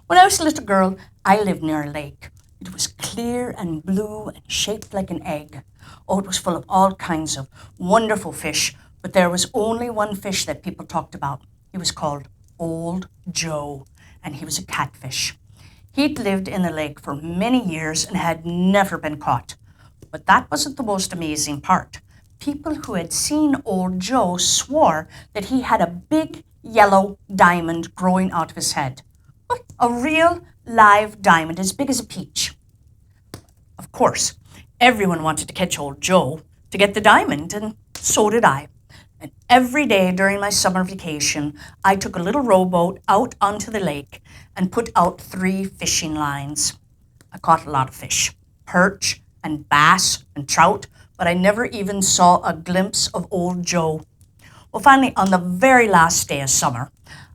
When I was a little girl, I lived near a lake. It was clear and blue and shaped like an egg. Oh, it was full of all kinds of wonderful fish, but there was only one fish that people talked about. He was called Old Joe, and he was a catfish. He'd lived in the lake for many years and had never been caught. But that wasn't the most amazing part. People who had seen Old Joe swore that he had a big yellow diamond growing out of his head. A real live diamond as big as a peach. Of course, everyone wanted to catch Old Joe to get the diamond, and so did I. And every day during my summer vacation, I took a little rowboat out onto the lake and put out 3 fishing lines. I caught a lot of fish, perch and bass and trout, but I never even saw a glimpse of Old Joe. Well, finally, on the very last day of summer,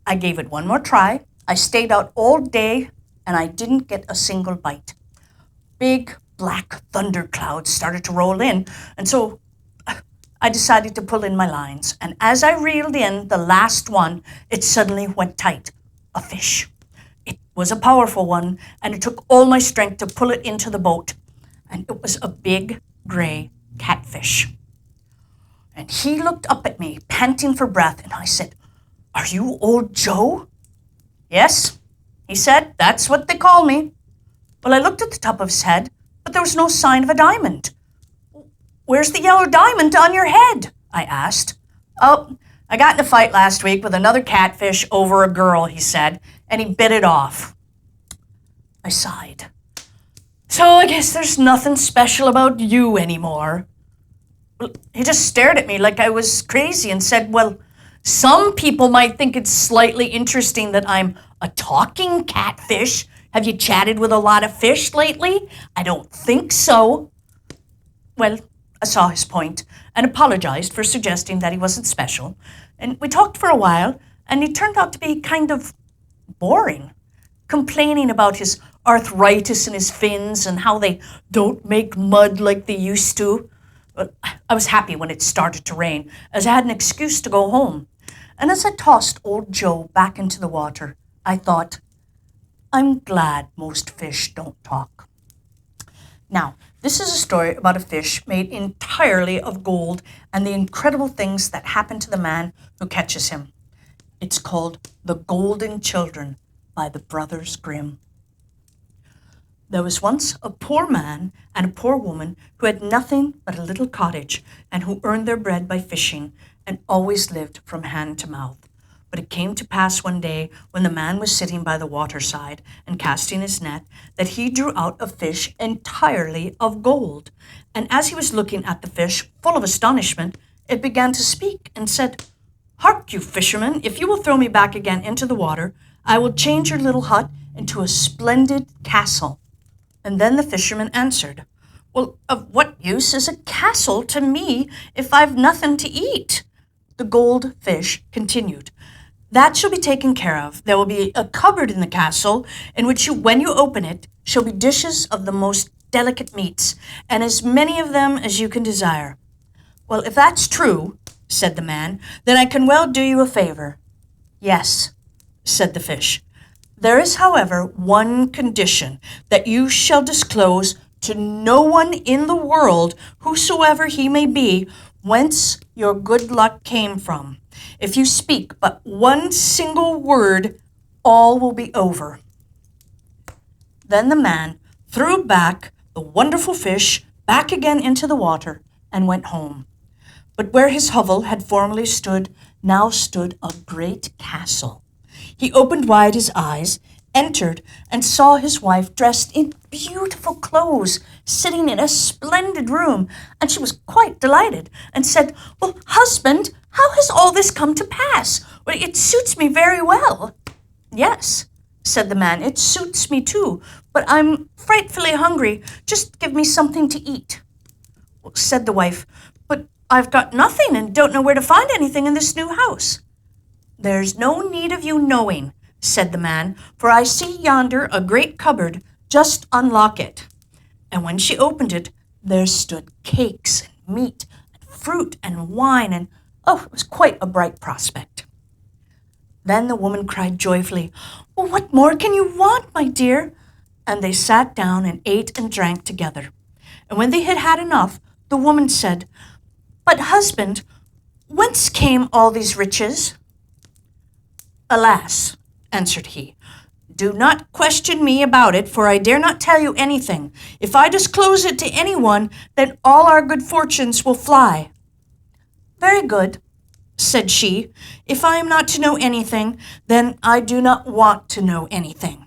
I gave it one more try. I stayed out all day, and I didn't get a single bite. Big black thunder clouds started to roll in, and so I decided to pull in my lines. And as I reeled in the last one, it suddenly went tight. A fish. It was a powerful one, and it took all my strength to pull it into the boat. And it was a big gray catfish. And he looked up at me, panting for breath, and I said, "Are you Old Joe?" "Yes," he said, "that's what they call me." Well, I looked at the top of his head, but there was no sign of a diamond. "Where's the yellow diamond on your head?" I asked. "Oh, I got in a fight last week with another catfish over a girl," he said, "and he bit it off." I sighed. "So I guess there's nothing special about you anymore." Well, he just stared at me like I was crazy and said, "Well, some people might think it's slightly interesting that I'm a talking catfish. Have you chatted with a lot of fish lately? I don't think so." Well, I saw his point and apologized for suggesting that he wasn't special. And we talked for a while, and he turned out to be kind of boring, complaining about his arthritis in his fins and how they don't make mud like they used to. But I was happy when it started to rain, as I had an excuse to go home. And as I tossed Old Joe back into the water, I thought, I'm glad most fish don't talk. Now, this is a story about a fish made entirely of gold and the incredible things that happen to the man who catches him. It's called The Golden Children by the Brothers Grimm. There was once a poor man and a poor woman who had nothing but a little cottage and who earned their bread by fishing and always lived from hand to mouth. But it came to pass one day when the man was sitting by the waterside and casting his net that he drew out a fish entirely of gold. And as he was looking at the fish, full of astonishment, it began to speak and said, "Hark you, fisherman, if you will throw me back again into the water, I will change your little hut into a splendid castle." And then the fisherman answered, "Well, of what use is a castle to me if I've nothing to eat?" The gold fish continued, "That shall be taken care of. There will be a cupboard in the castle in which when you open it, shall be dishes of the most delicate meats, and as many of them as you can desire." "Well, if that's true," said the man, "then I can well do you a favor." "Yes," said the fish. "There is, however, one condition, that you shall disclose to no one in the world, whosoever he may be, whence your good luck came from. If you speak but one single word, all will be over." Then the man threw back the wonderful fish back again into the water and went home. But where his hovel had formerly stood, now stood a great castle. He opened wide his eyes, entered, and saw his wife dressed in beautiful clothes, sitting in a splendid room, and she was quite delighted, and said, "Well, husband, how has all this come to pass? Well, it suits me very well." "Yes," said the man, "it suits me too, but I'm frightfully hungry. Just give me something to eat." Well, said the wife, "But I've got nothing and don't know where to find anything in this new house." "There's no need of you knowing," said the man, "for I see yonder a great cupboard. Just unlock it." And when she opened it, there stood cakes and meat and fruit and wine, and oh, it was quite a bright prospect. Then the woman cried joyfully, "Well, what more can you want, my dear?" And they sat down and ate and drank together. And when they had had enough, the woman said, "But husband, whence came all these riches?" "Alas," answered he, "do not question me about it, for I dare not tell you anything. If I disclose it to anyone, then all our good fortunes will fly." "Very good," said she. "If I am not to know anything, then I do not want to know anything."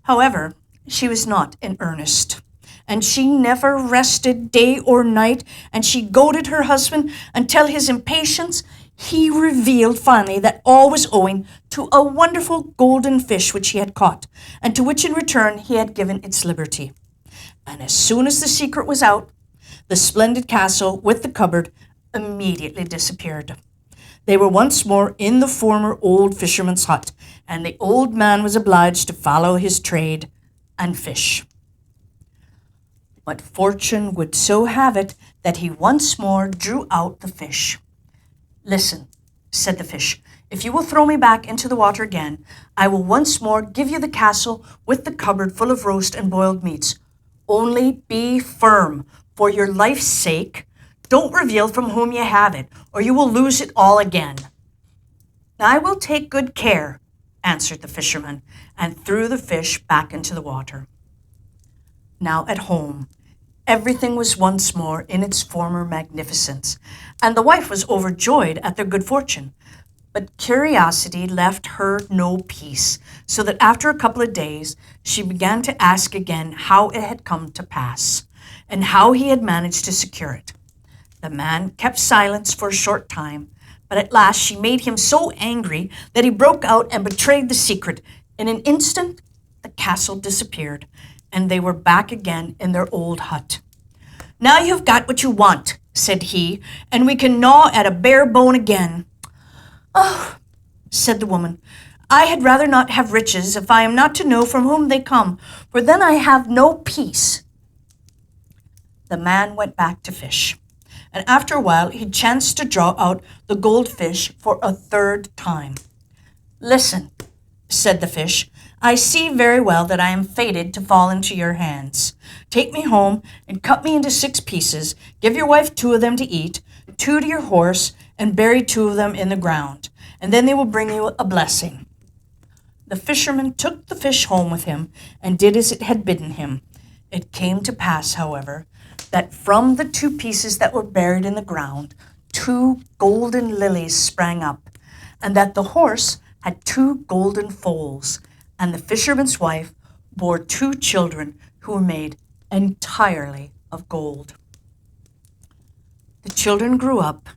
However, she was not in earnest, and she never rested day or night, and she goaded her husband until his impatience he revealed finally that all was owing to a wonderful golden fish which he had caught, and to which in return he had given its liberty. And as soon as the secret was out, the splendid castle with the cupboard immediately disappeared. They were once more in the former old fisherman's hut, and the old man was obliged to follow his trade and fish. But fortune would so have it that he once more drew out the fish. "Listen," said the fish, "if you will throw me back into the water again, I will once more give you the castle with the cupboard full of roast and boiled meats. Only be firm, for your life's sake. Don't reveal from whom you have it, or you will lose it all again." "I will take good care," answered the fisherman, and threw the fish back into the water. Now at home, everything was once more in its former magnificence, and the wife was overjoyed at their good fortune. But curiosity left her no peace, so that after a couple of days she began to ask again how it had come to pass, and how he had managed to secure it. The man kept silence for a short time, but at last she made him so angry that he broke out and betrayed the secret. In an instant, the castle disappeared, and they were back again in their old hut. "Now you've got what you want," said he, "and we can gnaw at a bare bone again." "Oh," said the woman, "I had rather not have riches if I am not to know from whom they come, for then I have no peace." The man went back to fish, and after a while he chanced to draw out the goldfish for a third time. "Listen," said the fish, "I see very well that I am fated to fall into your hands. Take me home and cut me into 6 pieces. Give your wife 2 of them to eat, 2 to your horse, and bury 2 of them in the ground, and then they will bring you a blessing." The fisherman took the fish home with him and did as it had bidden him. It came to pass, however, that from the 2 pieces that were buried in the ground, 2 golden lilies sprang up, and that the horse had 2 golden foals, and the fisherman's wife bore 2 children who were made entirely of gold. The children grew up,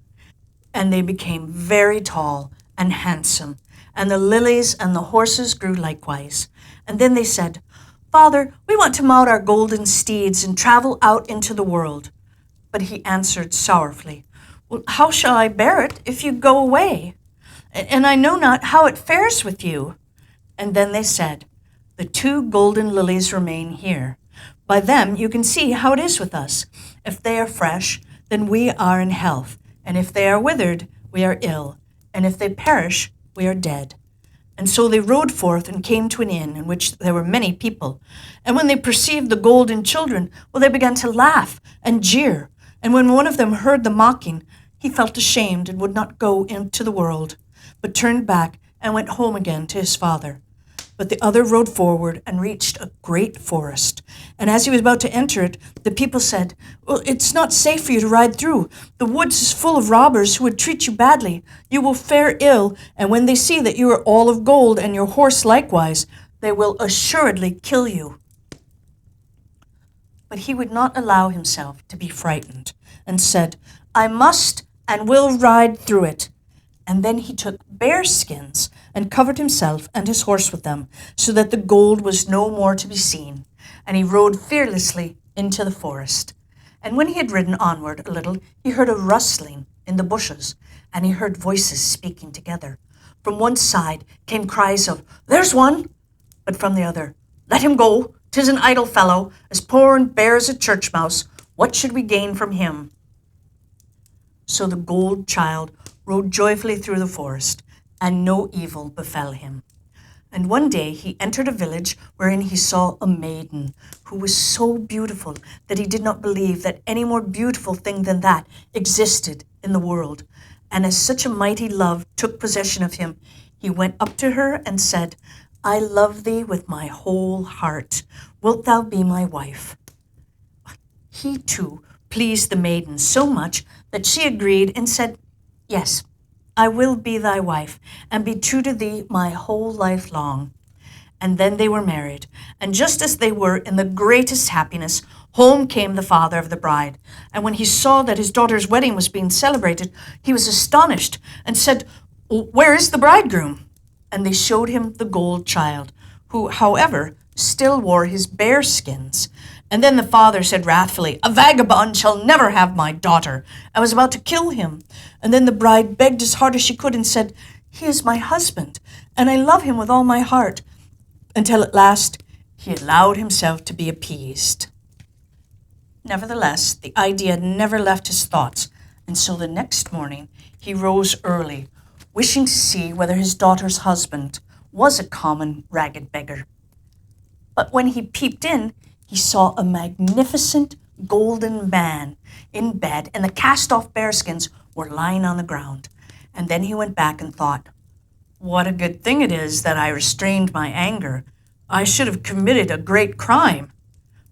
and they became very tall and handsome, and the lilies and the horses grew likewise. And then they said, "Father, we want to mount our golden steeds and travel out into the world." But he answered sorrowfully, "Well, how shall I bear it if you go away? And I know not how it fares with you." And then they said, "The 2 golden lilies remain here. By them you can see how it is with us. If they are fresh, then we are in health, and if they are withered, we are ill, and if they perish, we are dead." And so they rode forth and came to an inn in which there were many people. And when they perceived the golden children, well, they began to laugh and jeer. And when one of them heard the mocking, he felt ashamed and would not go into the world, but turned back and went home again to his father. But the other rode forward and reached a great forest. And as he was about to enter it, the people said, "Well, it's not safe for you to ride through. The woods is full of robbers who would treat you badly. You will fare ill, and when they see that you are all of gold and your horse likewise, they will assuredly kill you." But he would not allow himself to be frightened, and said, "I must and will ride through it." And then he took bear skins and covered himself and his horse with them, so that the gold was no more to be seen. And he rode fearlessly into the forest. And when he had ridden onward a little, he heard a rustling in the bushes, and he heard voices speaking together. From one side came cries of, "There's one!" But from the other, "Let him go! 'Tis an idle fellow, as poor and bare as a church mouse. What should we gain from him?" So the gold child rode joyfully through the forest, and no evil befell him. And one day he entered a village wherein he saw a maiden who was so beautiful that he did not believe that any more beautiful thing than that existed in the world. And as such a mighty love took possession of him, he went up to her and said, I love thee with my whole heart. Wilt thou be my wife? He too pleased the maiden so much that she agreed and said, Yes, I will be thy wife, and be true to thee my whole life long. And then they were married, and just as they were in the greatest happiness, home came the father of the bride. And when he saw that his daughter's wedding was being celebrated, he was astonished, and said, Where is the bridegroom? And they showed him the gold child, who, however, still wore his bear skins. And then the father said wrathfully, A vagabond shall never have my daughter, and was about to kill him. And then the bride begged as hard as she could and said, He is my husband, and I love him with all my heart, until at last he allowed himself to be appeased. Nevertheless, the idea never left his thoughts, and so the next morning he rose early, wishing to see whether his daughter's husband was a common ragged beggar. But when he peeped in, he saw a magnificent golden man in bed, and the cast-off bearskins were lying on the ground. And then he went back and thought, What a good thing it is that I restrained my anger. I should have committed a great crime.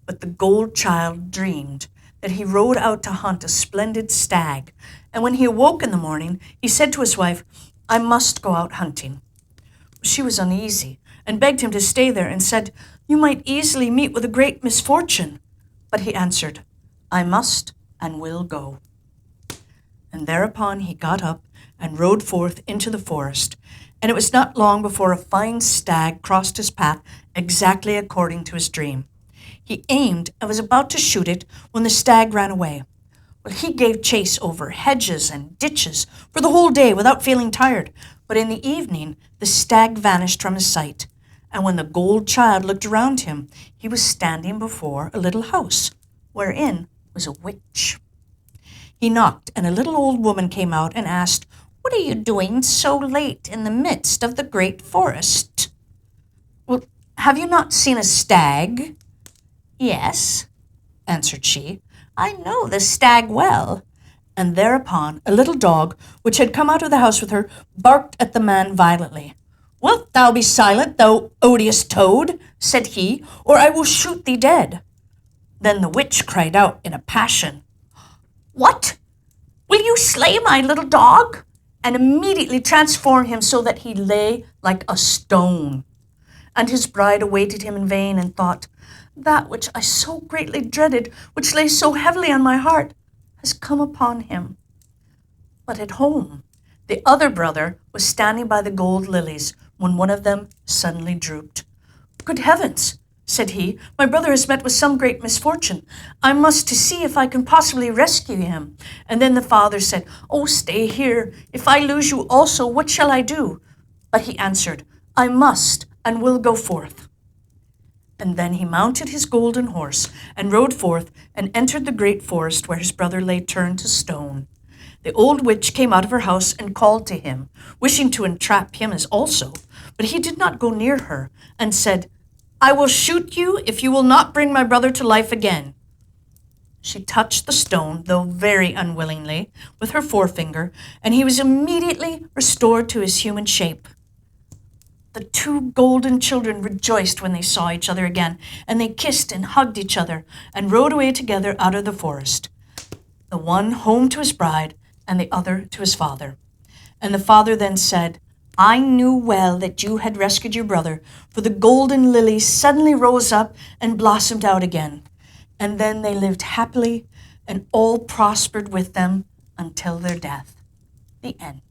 But the gold child dreamed that he rode out to hunt a splendid stag, and when he awoke in the morning, he said to his wife, I must go out hunting. She was uneasy, and begged him to stay there, and said, You might easily meet with a great misfortune. But he answered, I must and will go. And thereupon he got up and rode forth into the forest, and it was not long before a fine stag crossed his path exactly according to his dream. He aimed and was about to shoot it when the stag ran away. Well, he gave chase over hedges and ditches for the whole day without feeling tired, but in the evening the stag vanished from his sight, and when the gold child looked around him, he was standing before a little house, wherein was a witch. He knocked, and a little old woman came out and asked, What are you doing so late in the midst of the great forest? Well, have you not seen a stag? Yes, answered she. I know the stag well. And thereupon a little dog, which had come out of the house with her, barked at the man violently. Wilt thou be silent, thou odious toad? Said he, or I will shoot thee dead. Then the witch cried out in a passion, What? Will you slay my little dog? And immediately transformed him so that he lay like a stone. And his bride awaited him in vain, and thought, That which I so greatly dreaded, which lay so heavily on my heart, has come upon him. But at home, the other brother was standing by the gold lilies, when one of them suddenly drooped. Good heavens, said he, my brother has met with some great misfortune. I must to see if I can possibly rescue him. And then the father said, Oh, stay here. If I lose you also, what shall I do? But he answered, I must and will go forth. And then he mounted his golden horse and rode forth and entered the great forest where his brother lay turned to stone. The old witch came out of her house and called to him, wishing to entrap him as also, but he did not go near her, and said, I will shoot you if you will not bring my brother to life again. She touched the stone, though very unwillingly, with her forefinger, and he was immediately restored to his human shape. The two golden children rejoiced when they saw each other again, and they kissed and hugged each other, and rode away together out of the forest, the one home to his bride, and the other to his father. And the father then said, I knew well that you had rescued your brother, for the golden lily suddenly rose up and blossomed out again. And then they lived happily, and all prospered with them until their death. The end.